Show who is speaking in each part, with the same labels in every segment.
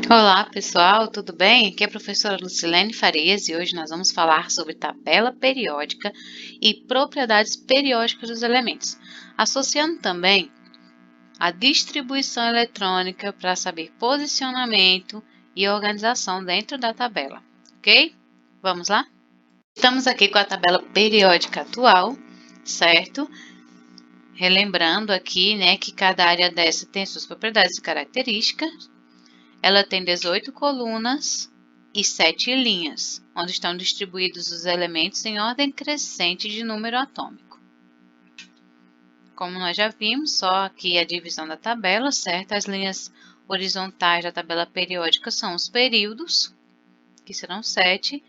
Speaker 1: Olá pessoal, tudo bem? Aqui é a professora Lucilene Farias e hoje nós vamos falar sobre tabela periódica e propriedades periódicas dos elementos, associando também a distribuição eletrônica para saber posicionamento e organização dentro da tabela, ok? Vamos lá? Estamos aqui com a tabela periódica atual, certo? Relembrando aqui, né, que cada área dessa tem suas propriedades e características. Ela tem 18 colunas e 7 linhas, onde estão distribuídos os elementos em ordem crescente de número atômico. Como nós já vimos, só aqui a divisão da tabela, certo? As linhas horizontais da tabela periódica são os períodos, que serão 7,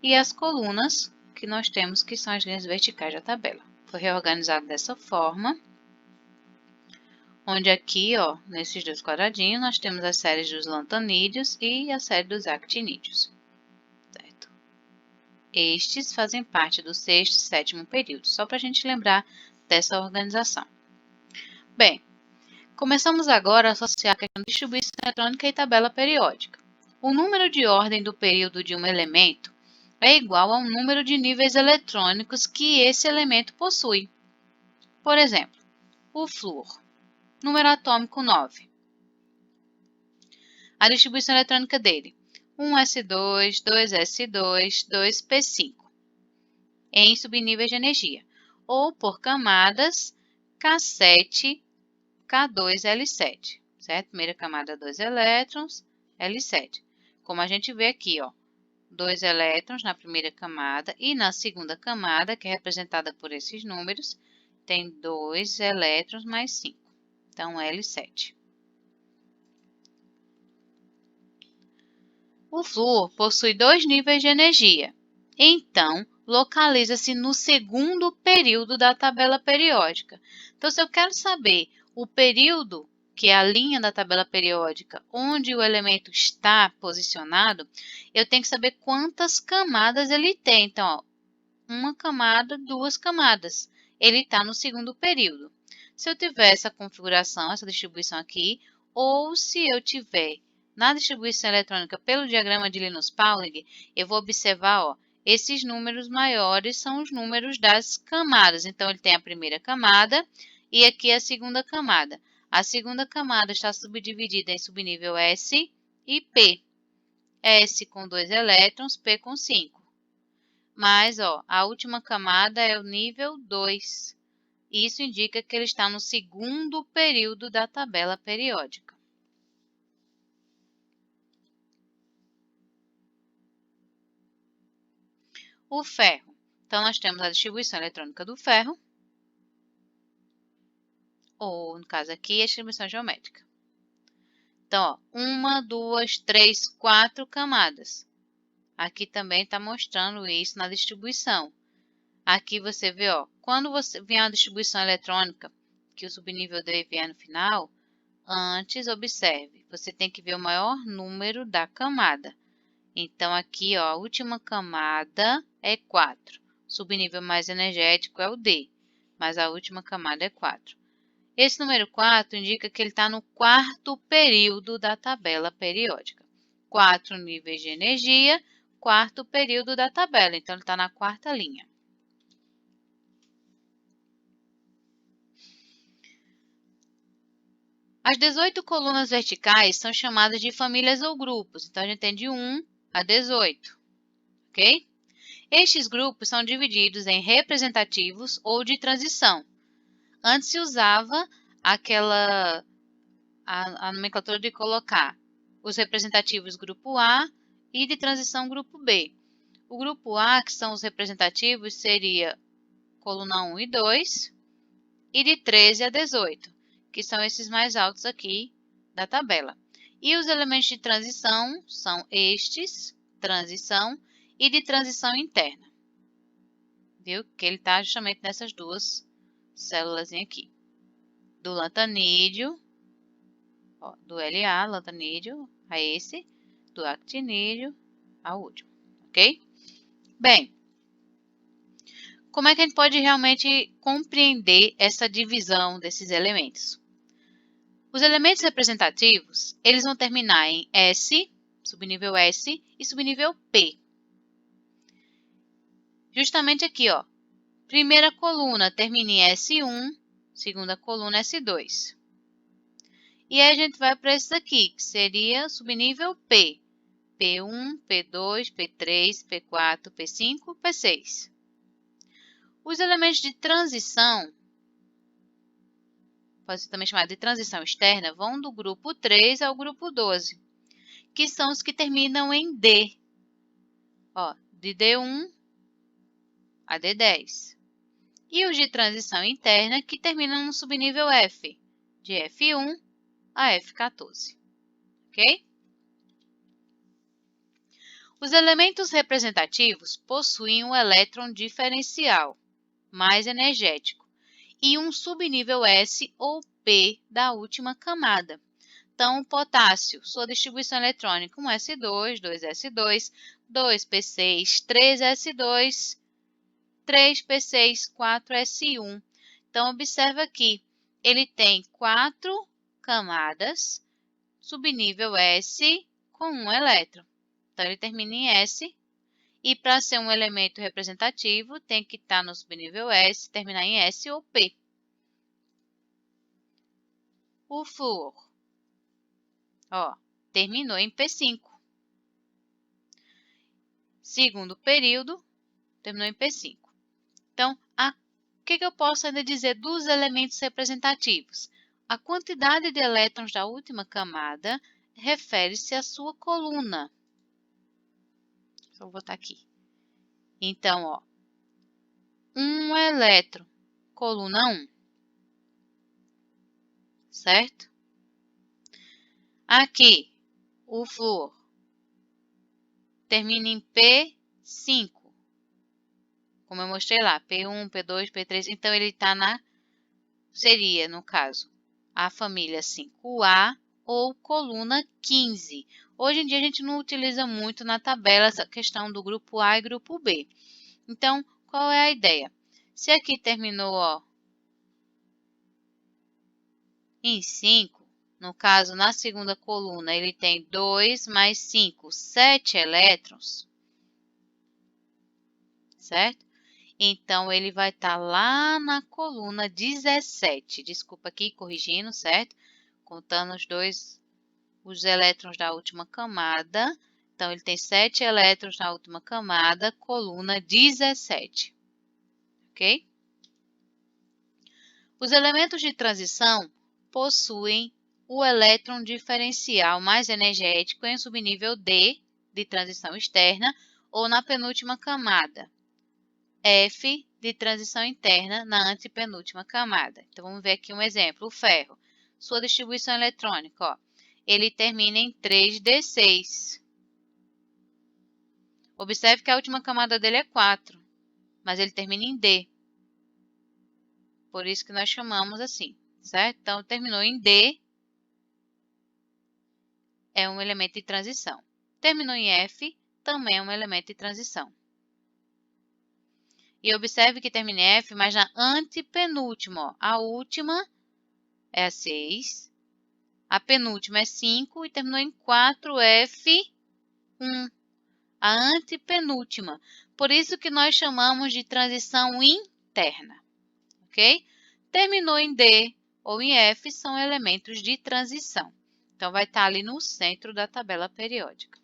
Speaker 1: e as colunas, que nós temos, que são as linhas verticais da tabela. Foi reorganizado dessa forma, onde aqui, ó, nesses dois quadradinhos, nós temos as séries dos lantanídeos e a série dos actinídeos, certo? Estes fazem parte do sexto e sétimo período, só para a gente lembrar dessa organização. Bem, começamos agora a associar a questão de distribuição eletrônica e tabela periódica. O número de ordem do período de um elemento é igual ao número de níveis eletrônicos que esse elemento possui. Por exemplo, o flúor. Número atômico 9. A distribuição eletrônica dele, 1s2, 2s2, 2p5, em subníveis de energia, ou por camadas K7, K2, L7, certo? Primeira camada, 2 elétrons, L7. Como a gente vê aqui, ó, 2 elétrons na primeira camada e na segunda camada, que é representada por esses números, tem 2 elétrons mais 5. Então, L7. O flúor possui 2 níveis de energia. Então, localiza-se no segundo período da tabela periódica. Então, se eu quero saber o período, que é a linha da tabela periódica, onde o elemento está posicionado, eu tenho que saber quantas camadas ele tem. Então, ó, uma camada, 2 camadas. Ele está no segundo período. Se eu tiver essa configuração, essa distribuição aqui, ou se eu tiver na distribuição eletrônica pelo diagrama de Linus-Pauling, eu vou observar, ó, esses números maiores são os números das camadas. Então, ele tem a primeira camada e aqui a segunda camada. A segunda camada está subdividida em subnível S e P. S com 2 elétrons, P com 5. Mas, ó, a última camada é o nível 2. Isso indica que ele está no segundo período da tabela periódica. O ferro. Então, nós temos a distribuição eletrônica do ferro, ou, no caso aqui, a distribuição geométrica. Então, ó, 1, 2, 3, 4 camadas. Aqui também está mostrando isso na distribuição. Aqui você vê, ó, quando você vem a distribuição eletrônica, que o subnível D vier no final, antes, observe, você tem que ver o maior número da camada. Então, aqui, ó, a última camada é 4. Subnível mais energético é o D, mas a última camada é 4. Esse número 4 indica que ele está no quarto período da tabela periódica. 4 níveis de energia, quarto período da tabela. Então, ele está na quarta linha. As 18 colunas verticais são chamadas de famílias ou grupos. Então, a gente tem de 1 a 18, ok? Estes grupos são divididos em representativos ou de transição. Antes se usava a nomenclatura de colocar os representativos grupo A e de transição grupo B. O grupo A, que são os representativos, seria coluna 1 e 2, e de 13 a 18, que são esses mais altos aqui da tabela. E os elementos de transição são estes, transição, e de transição interna. Viu? Que ele está justamente nessas duas células aqui. Do lantanídeo, ó, do LA, lantanídeo, a esse, do actinídeo, ao último, ok? Bem, como é que a gente pode realmente compreender essa divisão desses elementos? Os elementos representativos, eles vão terminar em S, subnível S e subnível P. Justamente aqui, ó, primeira coluna termina em S1, segunda coluna S2. E aí a gente vai para esse aqui, que seria subnível P. P1, P2, P3, P4, P5, P6. Os elementos de transição, pode ser também chamado de transição externa, vão do grupo 3 ao grupo 12, que são os que terminam em D. Ó, de D1 a D10. E os de transição interna, que terminam no subnível F, de F1 a F14. Ok? Os elementos representativos possuem um elétron diferencial, mais energético, e um subnível S ou P da última camada. Então, o potássio, sua distribuição eletrônica, 1s2, 2s2, 2p6, 3s2, 3p6, 4s1. Então, observa aqui, ele tem 4 camadas, subnível S com um elétron. Então, ele termina em S, e para ser um elemento representativo, tem que estar no subnível S, terminar em S ou P. O flúor, ó, terminou em P5. Segundo período, terminou em P5. Então, o que eu posso ainda dizer dos elementos representativos? A quantidade de elétrons da última camada refere-se à sua coluna. Vou botar aqui. Então, ó, um elétron, coluna 1, certo? Aqui, o flúor termina em P5, como eu mostrei lá, P1, P2, P3, então ele está seria, no caso, a família 5A ou coluna 15. Hoje em dia a gente não utiliza muito na tabela essa questão do grupo A e grupo B. Então, qual é a ideia? Se aqui terminou, ó, em 5, no caso, na segunda coluna, ele tem 2 mais 5, 7 elétrons, certo? Então, ele vai estar lá na coluna 17. Desculpa aqui, corrigindo, certo? Contando os elétrons da última camada. Então, ele tem 7 elétrons na última camada, coluna 17. Ok? Os elementos de transição possuem o elétron diferencial mais energético em subnível D, de transição externa, ou na penúltima camada, F, de transição interna, na antepenúltima camada. Então, vamos ver aqui um exemplo. O ferro, sua distribuição eletrônica, ó, ele termina em 3D6. Observe que a última camada dele é 4, mas ele termina em D. Por isso que nós chamamos assim, certo? Então, terminou em D, é um elemento de transição. Terminou em F, também é um elemento de transição. E observe que termina em F, mas na antepenúltima, ó, a última é a 6, a penúltima é 5 e terminou em 4F1, a antepenúltima. Por isso que nós chamamos de transição interna, ok? Terminou em D ou em F, são elementos de transição. Então, vai estar ali no centro da tabela periódica.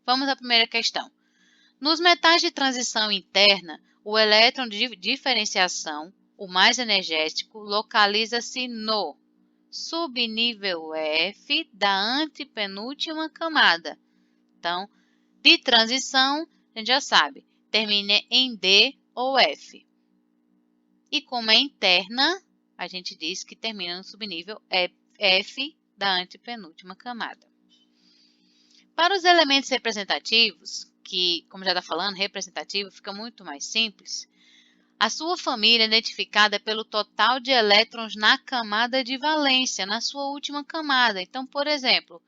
Speaker 1: Vamos à primeira questão. Nos metais de transição interna, o elétron de diferenciação, o mais energético, localiza-se no subnível F da antepenúltima camada. Então, de transição, a gente já sabe, termina em D ou F. E como é interna, a gente diz que termina no subnível F da antepenúltima camada. Para os elementos representativos, que, como já está falando, representativo fica muito mais simples, a sua família é identificada pelo total de elétrons na camada de valência, na sua última camada. Então, por exemplo,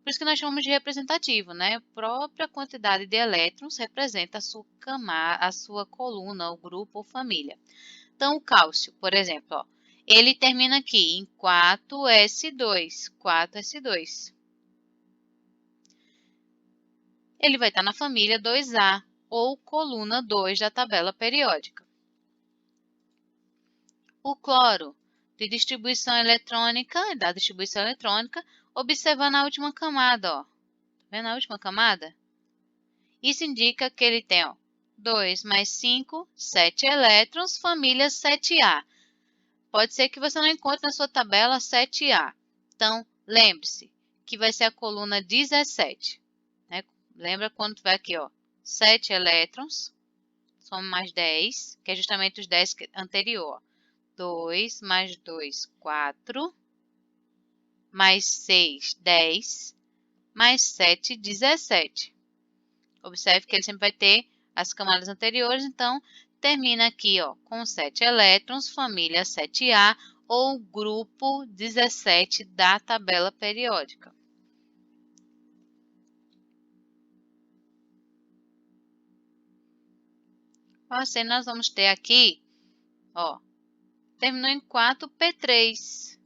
Speaker 1: Por isso que nós chamamos de representativo, né? A própria quantidade de elétrons representa a sua coluna, o grupo ou família. Então, o cálcio, por exemplo, ó, ele termina aqui em 4s2, 4s2. Ele vai estar na família 2A, ou coluna 2 da tabela periódica. O cloro, da distribuição eletrônica, observando a última camada, ó. Tá vendo a última camada? Isso indica que ele tem, ó, 2 mais 5, 7 elétrons, família 7A. Pode ser que você não encontre na sua tabela 7A. Então, lembre-se que vai ser a coluna 17. Né? Lembra quando tiver aqui, ó, 7 elétrons, soma mais 10, que é justamente os 10 anterior. 2 mais 2, 4, mais 6, 10, mais 7, 17. Observe que ele sempre vai ter as camadas anteriores, então termina aqui, ó, com 7 elétrons, família 7A, ou grupo 17 da tabela periódica. Assim, nós vamos ter aqui, ó, terminou em 4p3.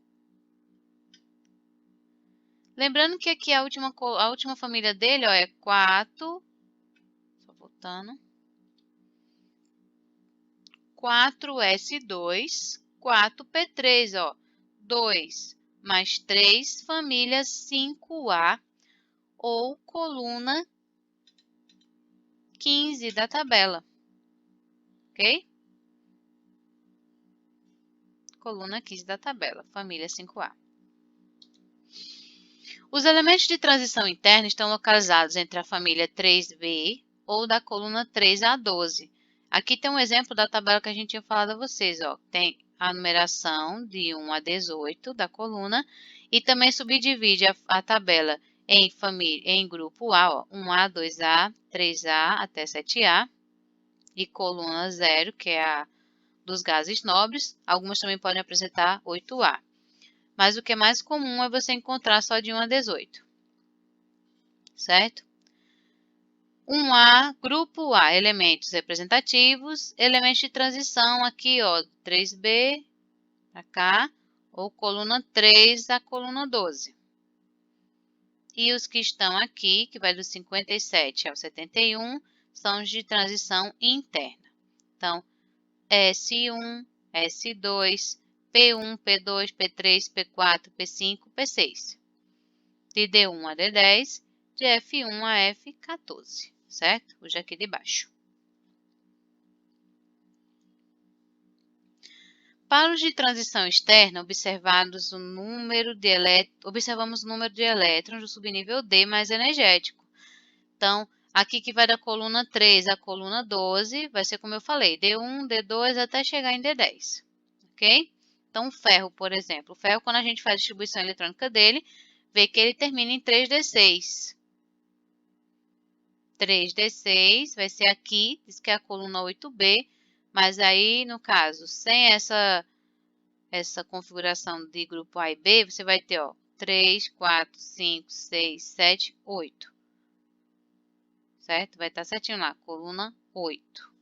Speaker 1: Lembrando que aqui a última família dele, ó, é 4, só voltando, 4s2, 4p3, ó, 2 mais 3, família 5A, ou coluna 15 da tabela, ok? Coluna 15 da tabela, família 5A. Os elementos de transição interna estão localizados entre a família 3B ou da coluna 3A12. Aqui tem um exemplo da tabela que a gente tinha falado a vocês, ó. Tem a numeração de 1 a 18 da coluna e também subdivide a tabela em grupo A, ó, 1A, 2A, 3A até 7A, e coluna 0, que é a dos gases nobres. Algumas também podem apresentar 8A. Mas o que é mais comum é você encontrar só de 1 a 18. Certo? 1A, grupo A, elementos representativos, elementos de transição aqui, ó, 3B para cá, ou coluna 3 a coluna 12. E os que estão aqui, que vai do 57 ao 71, são os de transição interna. Então, S1, S2, P1, P2, P3, P4, P5, P6. De D1 a D10, de F1 a F14, certo? Hoje aqui de baixo. Para os de transição externa, observamos o número de elétrons do subnível D mais energético. Então, aqui que vai da coluna 3 à coluna 12, vai ser como eu falei, D1, D2 até chegar em D10, ok? Então, o ferro, por exemplo, o ferro, quando a gente faz a distribuição eletrônica dele, vê que ele termina em 3D6. 3D6 vai ser aqui, diz que é a coluna 8B, mas aí, no caso, sem essa configuração de grupo A e B, você vai ter, ó, 3, 4, 5, 6, 7, 8. Certo? Vai estar certinho lá, coluna 8.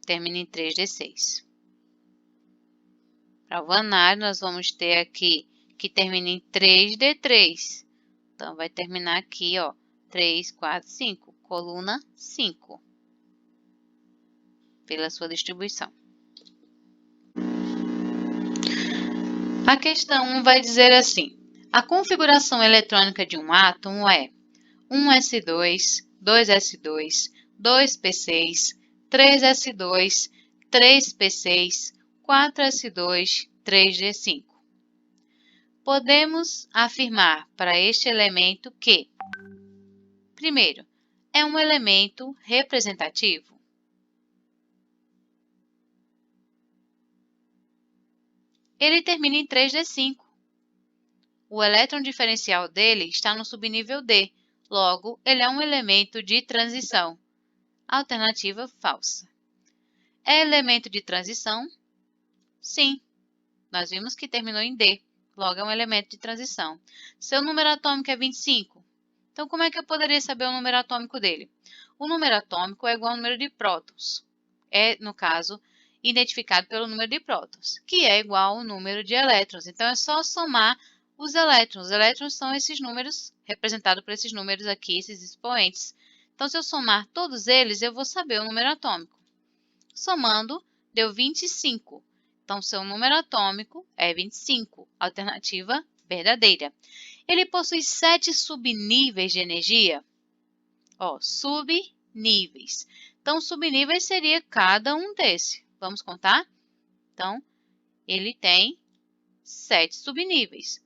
Speaker 1: Termina em 3D6. Para o vanádio, nós vamos ter aqui que termina em 3D3. Então, vai terminar aqui, ó, 3, 4, 5, coluna 5, pela sua distribuição. A questão 1 vai dizer assim: a configuração eletrônica de um átomo é 1s2, 2s2, 2p6, 3s2, 3p6, 4s2, 3d5. Podemos afirmar para este elemento que, primeiro, é um elemento representativo. Ele termina em 3d5. O elétron diferencial dele está no subnível D, logo, ele é um elemento de transição. Alternativa falsa. É elemento de transição? Sim. Nós vimos que terminou em D, logo é um elemento de transição. Seu número atômico é 25. Então, como é que eu poderia saber o número atômico dele? O número atômico é igual ao número de prótons. É, no caso, identificado pelo número de prótons, que é igual ao número de elétrons. Então, é só somar os elétrons. Os elétrons são esses números, representados por esses números aqui, esses expoentes. Então, se eu somar todos eles, eu vou saber o número atômico. Somando, deu 25. Então, seu número atômico é 25. Alternativa verdadeira. Ele possui 7 subníveis de energia. Subníveis. Então, subníveis seria cada um desse. Vamos contar? Então, ele tem 7 subníveis.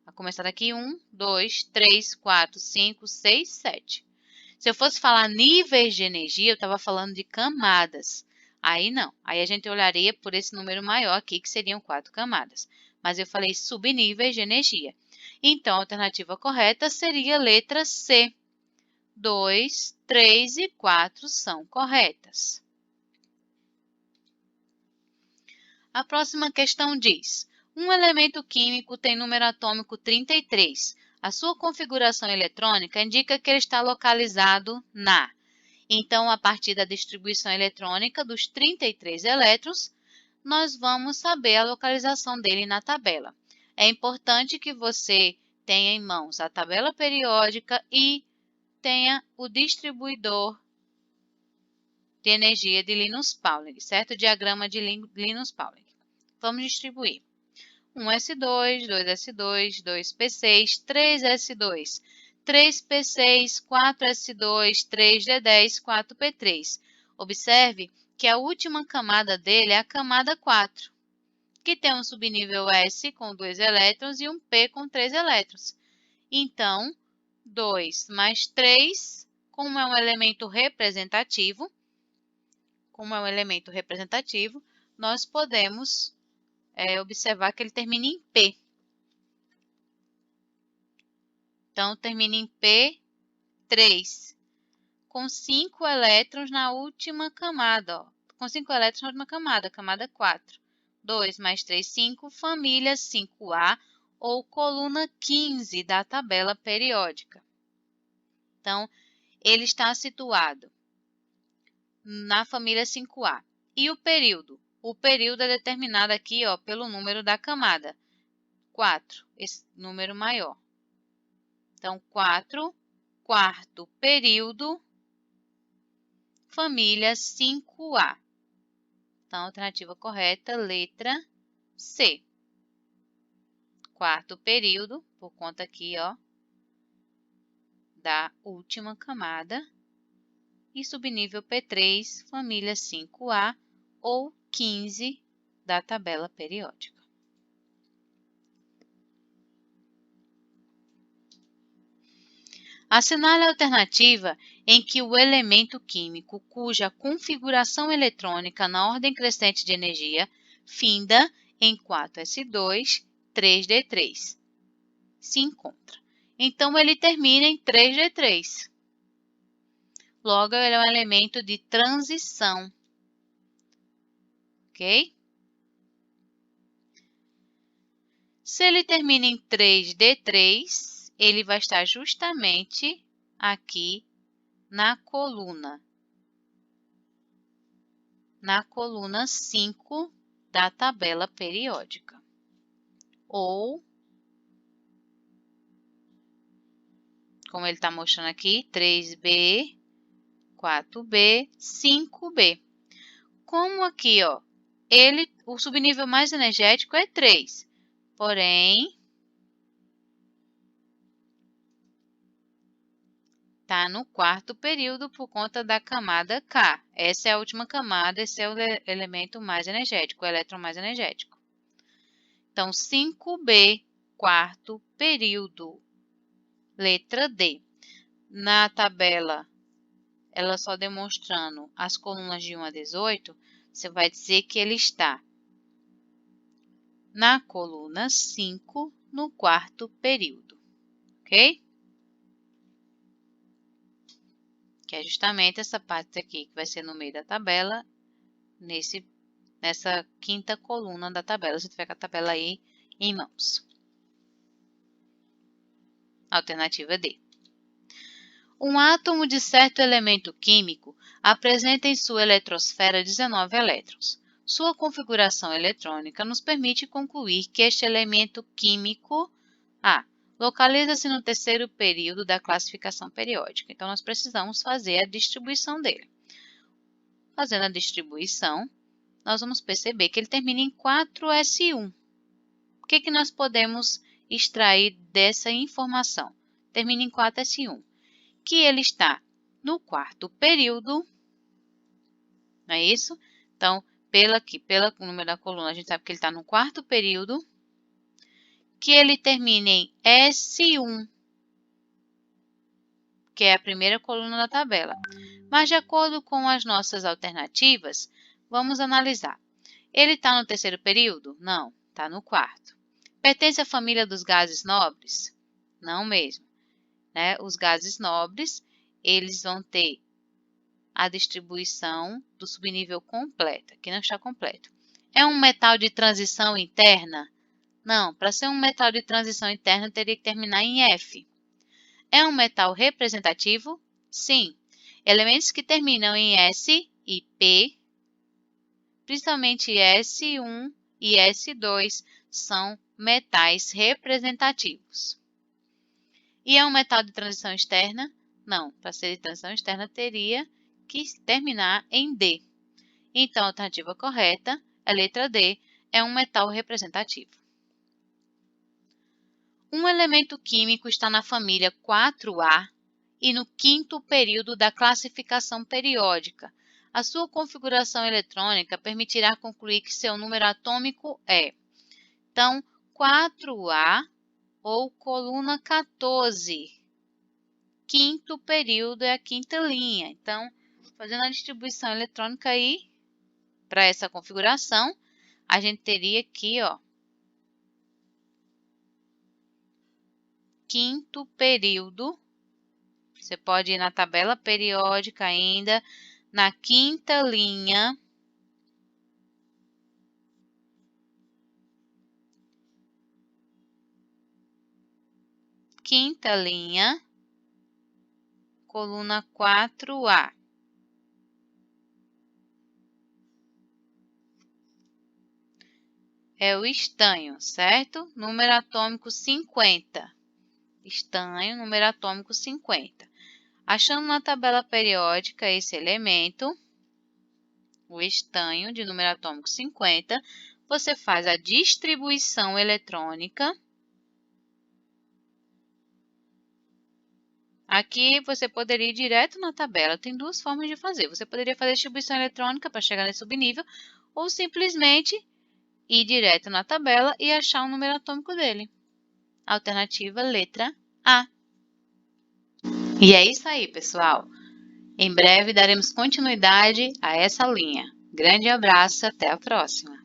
Speaker 1: Vai começar daqui 1, 2, 3, 4, 5, 6, 7. Se eu fosse falar níveis de energia, eu estava falando de camadas. Aí não. Aí a gente olharia por esse número maior aqui, que seriam 4 camadas. Mas eu falei subníveis de energia. Então, a alternativa correta seria a letra C. 2, 3 e 4 são corretas. A próxima questão diz: um elemento químico tem número atômico 33. A sua configuração eletrônica indica que ele está localizado na... Então, a partir da distribuição eletrônica dos 33 elétrons, nós vamos saber a localização dele na tabela. É importante que você tenha em mãos a tabela periódica e tenha o distribuidor de energia de Linus Pauling, certo? O diagrama de Linus Pauling. Vamos distribuir. 1s2, 2s2, 2p6, 3s2, 3p6, 4s2, 3d10, 4p3. Observe que a última camada dele é a camada 4, que tem um subnível S com 2 elétrons e um P com 3 elétrons. Então, 2 mais 3, como é um elemento representativo, nós podemos observar que ele termina em P. Então, termina em P3, com 5 elétrons na última camada. Com 5 elétrons na última camada, camada 4. 2 mais 3, 5, família 5A, ou coluna 15 da tabela periódica. Então, ele está situado na família 5A. E o período? O período é determinado aqui pelo número da camada. 4, esse número maior. Então, 4, quarto período, família 5A. Então, a alternativa correta, letra C. Quarto período, por conta aqui, da última camada. E subnível P3, família 5A, ou 15 da tabela periódica. Assinale a alternativa em que o elemento químico cuja configuração eletrônica na ordem crescente de energia finda em 4s2, 3d3 se encontra. Então, ele termina em 3d3. Logo, ele é um elemento de transição. Ok? Se ele termina em 3d3, ele vai estar justamente aqui na coluna 5 da tabela periódica. Ou, como ele está mostrando aqui, 3b, 4b, 5b. Como aqui, o subnível mais energético é 3, porém, está no quarto período por conta da camada K. Essa é a última camada, esse é o elemento mais energético, o elétron mais energético. Então, 5b, quarto período. Letra D. Na tabela, ela só demonstrando as colunas de 1 a 18, você vai dizer que ele está na coluna 5, no quarto período. Ok? Que é justamente essa parte aqui, que vai ser no meio da tabela, nesse nessa quinta coluna da tabela, se tiver com a tabela aí em mãos. Alternativa D. Um átomo de certo elemento químico apresenta em sua eletrosfera 19 elétrons. Sua configuração eletrônica nos permite concluir que este elemento químico localiza-se no terceiro período da classificação periódica. Então, nós precisamos fazer a distribuição dele. Fazendo a distribuição, nós vamos perceber que ele termina em 4s1. O que nós podemos extrair dessa informação? Termina em 4s1. Que ele está no quarto período, não é isso? Então, pelo número da coluna, a gente sabe que ele está no quarto período, que ele termina em S1, que é a primeira coluna da tabela. Mas, de acordo com as nossas alternativas, vamos analisar. Ele está no terceiro período? Não, está no quarto. Pertence à família dos gases nobres? Não mesmo. Né? Os gases nobres, eles vão ter a distribuição do subnível completa, que não está completo. É um metal de transição interna? Não, para ser um metal de transição interna, teria que terminar em F. É um metal representativo? Sim. Elementos que terminam em S e P, principalmente S1 e S2, são metais representativos. E é um metal de transição externa? Não, para ser de transição externa teria que terminar em D. Então, a alternativa correta, a letra D, é um metal representativo. Um elemento químico está na família 4A e no quinto período da classificação periódica. A sua configuração eletrônica permitirá concluir que seu número atômico é. Então, 4A ou coluna 14. Quinto período é a quinta linha. Então, fazendo a distribuição eletrônica aí, para essa configuração, a gente teria aqui, ó, quinto período. Você pode ir na tabela periódica ainda, na quinta linha. Quinta linha, coluna 4A. É o estanho, certo? Número atômico 50. Estanho, número atômico 50. Achando na tabela periódica esse elemento, o estanho de número atômico 50, você faz a distribuição eletrônica. Aqui você poderia ir direto na tabela, tem duas formas de fazer. Você poderia fazer distribuição eletrônica para chegar nesse subnível, ou simplesmente ir direto na tabela e achar o número atômico dele. Alternativa letra A. E é isso aí, pessoal. Em breve daremos continuidade a essa linha. Grande abraço, até a próxima!